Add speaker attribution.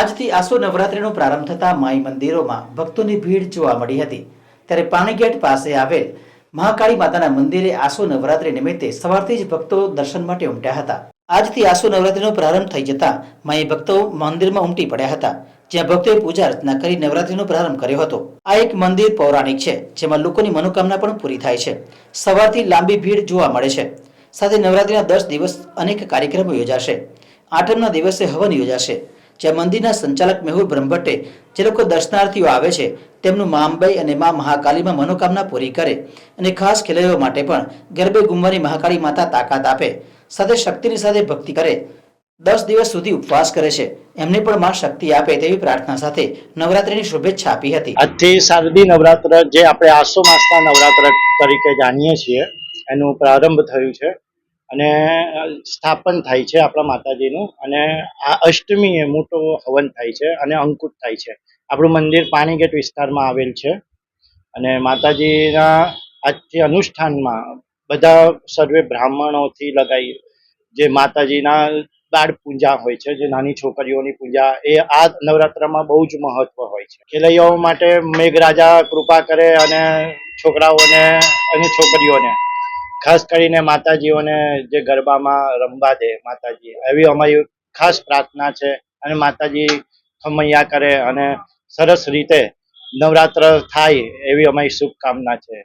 Speaker 1: આજથી આસો નવરાત્રિનો પ્રારંભ થતા માઈ મંદિરોમાં ભક્તોની ભીડ જોવા મળી હતી। ત્યારે પાણીગેટ પાસે આવેલ મહાકાળી માતાના મંદિરે આસો નવરાત્રિ નિમિત્તે સવારથી જ ભક્તો દર્શન માટે ઉમટ્યા હતા। આજથી આસો નવરાત્રિનો પ્રારંભ થઈ જતા માઈ ભક્તો મંદિરમાં ઉમટી પડ્યા હતા, જ્યાં ભક્તોએ પૂજા અર્ચના કરી નવરાત્રિનો પ્રારંભ કર્યો હતો। આ એક મંદિર પૌરાણિક છે, જેમાં લોકોની મનોકામના પણ પૂરી થાય છે। સવારથી લાંબી ભીડ જોવા મળે છે। સાથે નવરાત્રિના 10 દિવસ અનેક કાર્યક્રમો યોજાશે। આઠમના દિવસે હવન યોજાશે, જ્યાં મંદિરના સંચાલક મેહુલ બ્રહ્મભટ્ટે જે લોકો દર્શનાર્થીઓ આવે છે તેમનું મા અંબાઈ અને મા મહાકાલીમાં મનોકામના પૂરી કરે અને ખાસ ખેલૈયાઓ માટે પણ ગરબે ઘૂમવાની મહાકાળી માતા તાકાત આપે, સાથે શક્તિની સાથે ભક્તિ કરે, 10 દિવસ સુધી ઉપવાસ કરે છે, એમને પણ માં શક્તિ આપે તેવી પ્રાર્થના સાથે નવરાત્રિની શુભેચ્છા આપી હતી।
Speaker 2: આજથી શારદી નવરાત્ર, જે આપણે આસો માસના નવરાત્ર તરીકે જાણીએ છીએ, એનું પ્રારંભ થયું છે અને સ્થાપન થાય છે આપણા માતાજીનું। અને આ અષ્ટમીએ મોટો હવન થાય છે અને અંકુટ થાય છે। આપણું મંદિર પાણીગેટ વિસ્તારમાં આવેલ છે અને માતાજીના આજથી અનુષ્ઠાનમાં બધા સર્વે બ્રાહ્મણોથી લગાવી જે માતાજીના બાળ પૂજા હોય છે, જે નાની છોકરીઓની પૂજા, એ આ નવરાત્રમાં બહુ જ મહત્વ હોય છે। ખેલૈયાઓ માટે મેઘરાજા કૃપા કરે અને છોકરાઓને અને છોકરીઓને ખાસ કરીને માતાજીઓને જે ગરબામાં રમવા દે માતાજી, એવી અમારી ખાસ પ્રાર્થના છે। અને માતાજી ખમૈયા કરે અને સરસ રીતે નવરાત્ર થાય એવી અમારી શુભકામના છે।